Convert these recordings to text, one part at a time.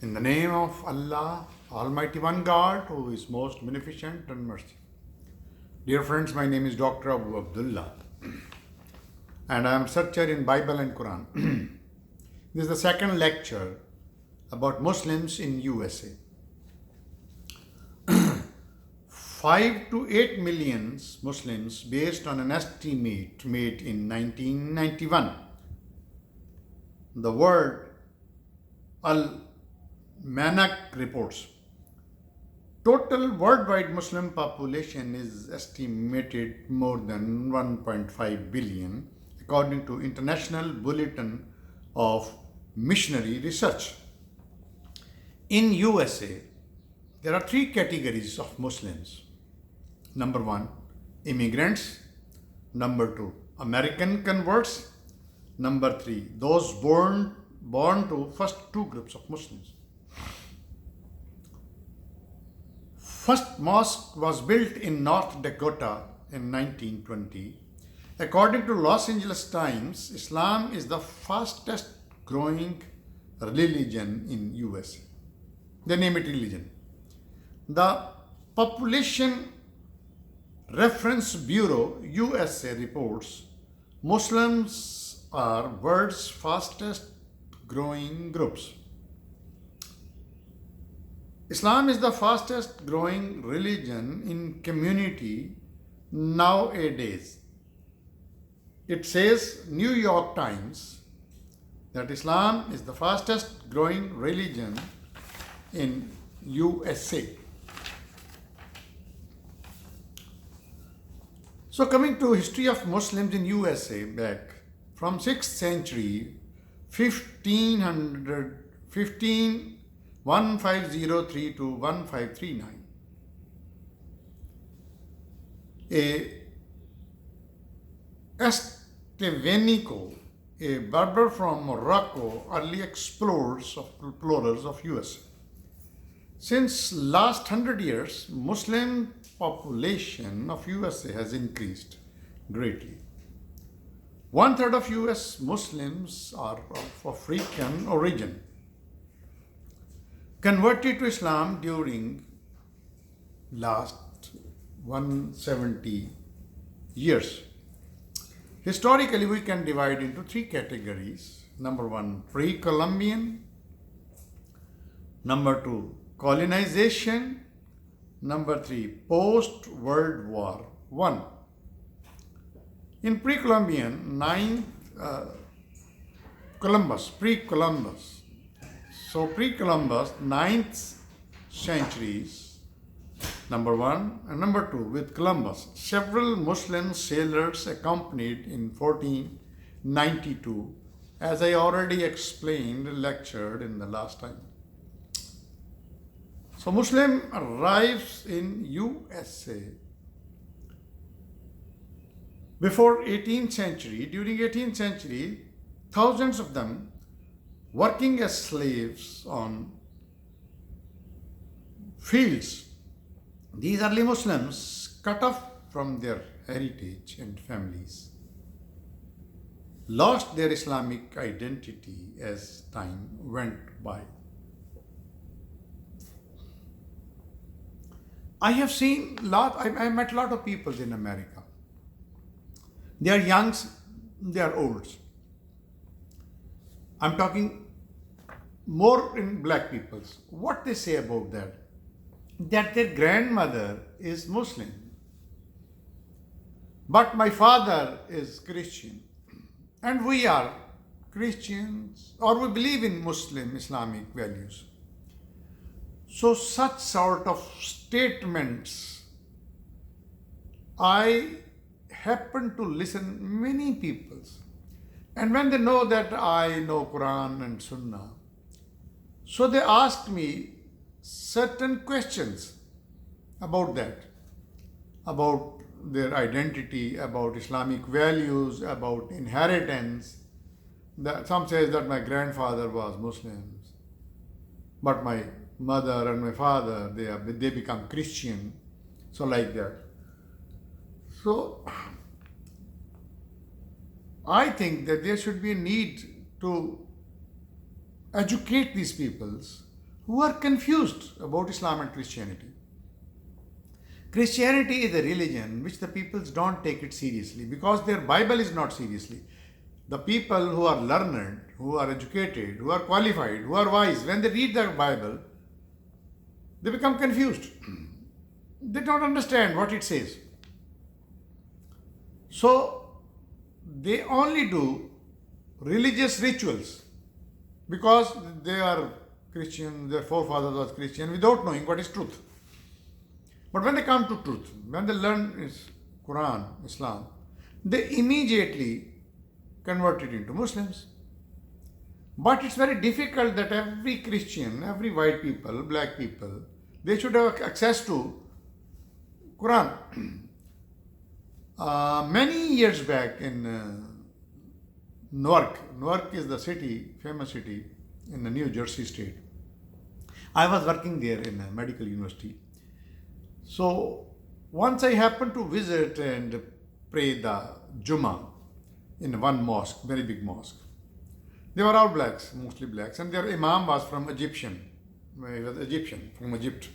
In the name of Allah, Almighty One God, who is most beneficent and merciful. Dear friends, my name is Dr. Abu Abdullah, and I am searcher in Bible and Quran. This is the second lecture about Muslims in USA. 5 to 8 million Muslims based on an estimate made in 1991. The word Al-Manac reports. Total worldwide Muslim population is estimated more than 1.5 billion according to International Bulletin of Missionary Research. In USA, there are three categories of Muslims. Number one, immigrants. Number two, American converts. Number three, those born to first two groups of Muslims. First mosque was built in North Dakota in 1920. According to Los Angeles Times, Islam is the fastest growing religion in USA. They name it religion. The Population Reference Bureau USA reports Muslims are world's fastest growing groups. Islam is the fastest growing religion in community nowadays. It says New York Times that Islam is the fastest growing religion in USA. So coming to history of Muslims in USA back from 6th century 1503 to 1539. Estevanico, a Berber from Morocco, early explorers of USA. Since last 100 years, Muslim population of USA has increased greatly. 1/3 of US Muslims are of African origin, converted to Islam during last 170 years. Historically, we can divide into three categories. Number one, pre-Columbian. Number two, colonization. Number three, post-World War I. In pre-Columbian, pre-Columbus. So pre-Columbus, 9th centuries, number one. And number two, with Columbus, several Muslim sailors accompanied in 1492, as I already explained, lectured in the last time. So Muslim arrives in USA before 18th century. During 18th century, thousands of them working as slaves on fields. These early Muslims, cut off from their heritage and families, lost their Islamic identity as time went by. I have seen I met a lot of people in America. They are youngs, they are olds. I'm talking more in black peoples. What they say about that? That their grandmother is Muslim, but my father is Christian, and we are Christians, or we believe in Muslim Islamic values. So such sort of statements, I happen to listen many people's, and when they know that I know Quran and Sunnah, so they ask me certain questions about that, about their identity, about Islamic values, about inheritance. Some says that my grandfather was Muslims, but my mother and my father, they become Christian, so like that. So I think that there should be a need to educate these peoples who are confused about Islam and Christianity. Christianity is a religion which the peoples don't take it seriously because their Bible is not seriously. The people who are learned, who are educated, who are qualified, who are wise, when they read the Bible, they become confused. They don't understand what it says. So they only do religious rituals because they are Christian, their forefathers was Christian, without knowing what is truth. But when they come to truth, when they learn is Quran, Islam, they immediately convert it into Muslims. But it's very difficult that every Christian, every white people, black people, they should have access to Quran. Many years back in Newark is the city, famous city in the New Jersey state. I was working there in a medical university. So once I happened to visit and pray the Jummah in one mosque, very big mosque. They were all blacks, mostly blacks, and their imam was from Egyptian. He was Egyptian, from Egypt.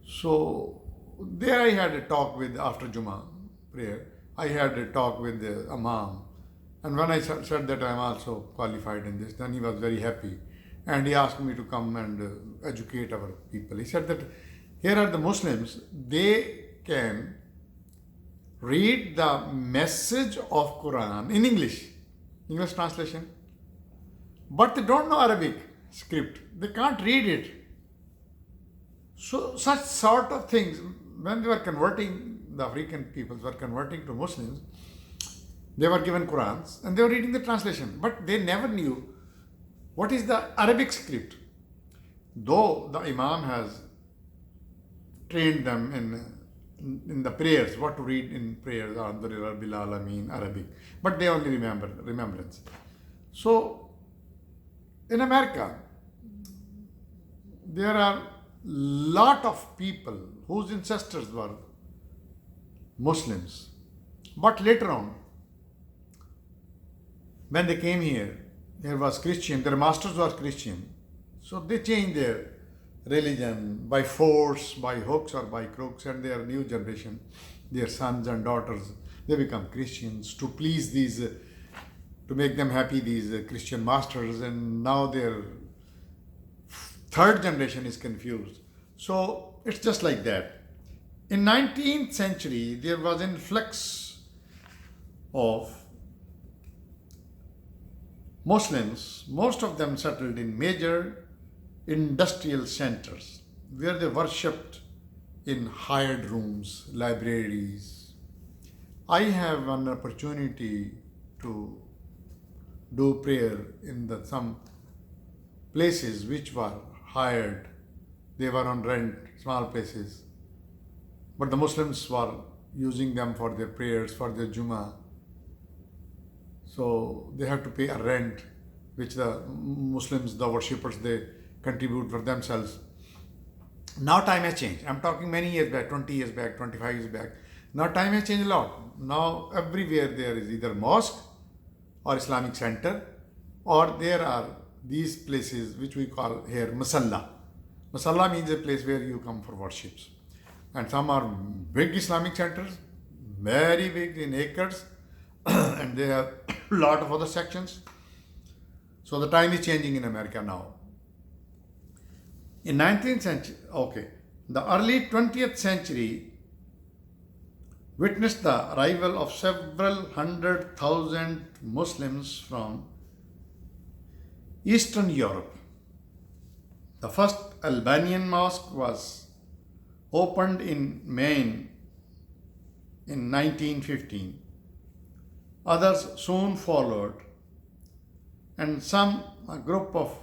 So there I had a talk with, after Jummah prayer, I had a talk with the imam. And when I said that I am also qualified in this, then he was very happy. And he asked me to come and educate our people. He said that here are the Muslims, they can read the message of Quran in English translation, but they don't know Arabic script. They can't read it. So such sort of things, when they were converting, the African peoples were converting to Muslims, they were given Qurans and they were reading the translation, but they never knew what is the Arabic script. Though the Imam has trained them in the prayers, what to read in prayers, Alhamdulillah Rabbil Alameen, Arabic, but they only remember remembrance. So in America, there are lot of people whose ancestors were Muslims, but later on, when they came here, there was Christian, their masters were Christian, so they changed their religion by force, by hooks or by crooks, and their new generation, their sons and daughters, they become Christians to please these, to make them happy, these Christian masters, and now their third generation is confused. So it's just like that. In 19th century, there was an influx of Muslims, most of them settled in major industrial centers where they worshipped in hired rooms, libraries. I have an opportunity to do prayer in some places which were hired. They were on rent, small places. But the Muslims were using them for their prayers, for their Jummah. So they have to pay a rent, which the Muslims, the worshippers, they contribute for themselves. Now time has changed. I'm talking many years back, 20 years back, 25 years back. Now time has changed a lot. Now everywhere there is either mosque or Islamic center, or there are these places which we call here Masalla. Masalla means a place where you come for worships. And some are big Islamic centers, very big in acres, and they have a lot of other sections. So the time is changing in America now. In 19th century, the early 20th century witnessed the arrival of several 100,000 Muslims from Eastern Europe. The first Albanian mosque was opened in Maine in 1915. Others soon followed, and soon a group of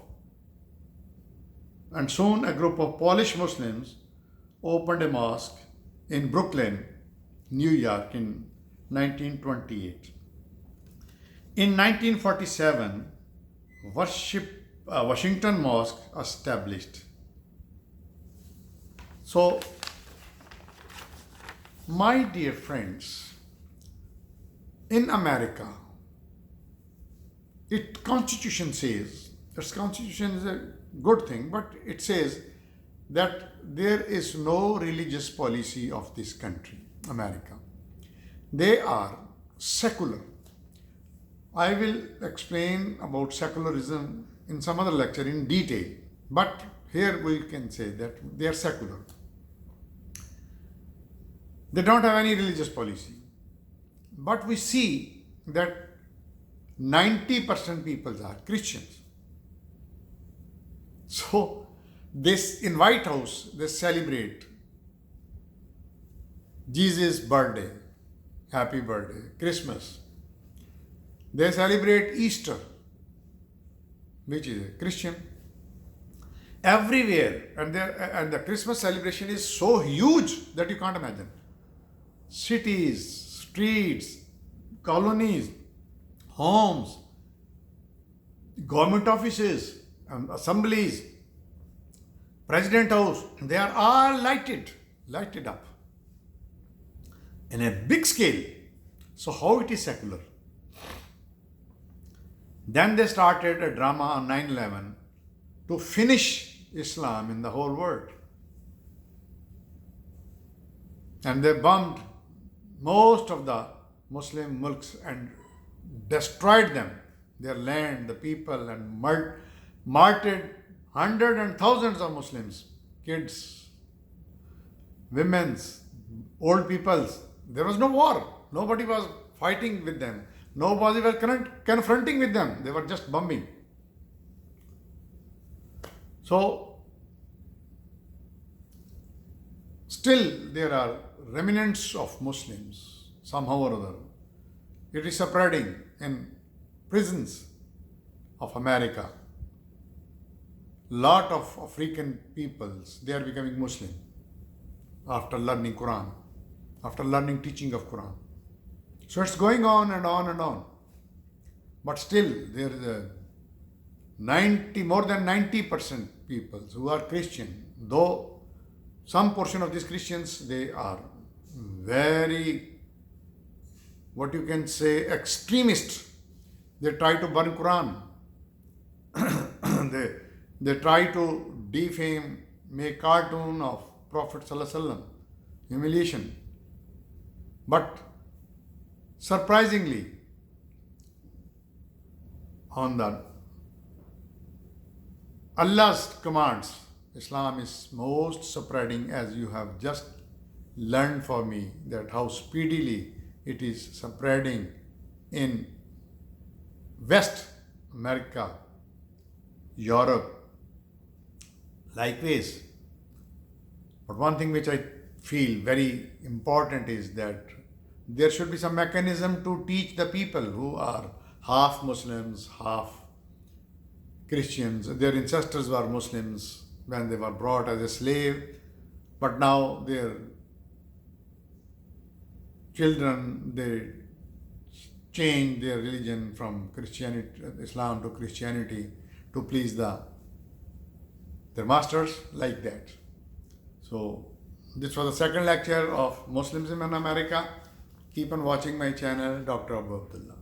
Polish Muslims opened a mosque in Brooklyn, New York in 1928. In 1947, Washington Mosque established. So, my dear friends, in America, Constitution says Its constitution is a good thing, but it says that there is no religious policy of this country, America. They are secular. I will explain about secularism in some other lecture in detail, but here we can say that they are secular. They don't have any religious policy. But we see that 90% people are Christians. So this in White House, they celebrate Jesus' birthday, happy birthday, Christmas. They celebrate Easter, which is a Christian. Everywhere, and the Christmas celebration is so huge that you can't imagine. Cities, streets, colonies, homes, government offices, assemblies, President House, they are all lighted up in a big scale. So how it is secular? Then they started a drama on 9/11 to finish Islam in the whole world. And they bombed most of the Muslim mulks and destroyed them, their land, the people, and martyred hundreds and thousands of Muslims, kids, women's, old peoples. There was no war. Nobody was fighting with them. Nobody was confronting with them. They were just bombing. So, still there are remnants of Muslims, somehow or other. It is spreading in prisons of America. Lot of African peoples, they are becoming Muslim after learning Quran, after learning teaching of Quran. So it's going on and on and on. But still there is a more than 90% people who are Christian, though some portion of these Christians, they are very, what you can say, extremist. They try to burn Quran. they try to defame, make cartoon of Prophet Sallallahu Alaihi Wasallam, humiliation. But surprisingly, on the Allah's commands, Islam is most spreading, as you have just learned for me, that how speedily it is spreading in West America, Europe, likewise. But one thing which I feel very important is that there should be some mechanism to teach the people who are half Muslims, half Christians. Their ancestors were Muslims when they were brought as a slave, but now their children, they change their religion from Christianity, Islam to Christianity to please their masters, like that. So this was the second lecture of Muslims in America. Keep on watching my channel, Dr. Abu Abdullah.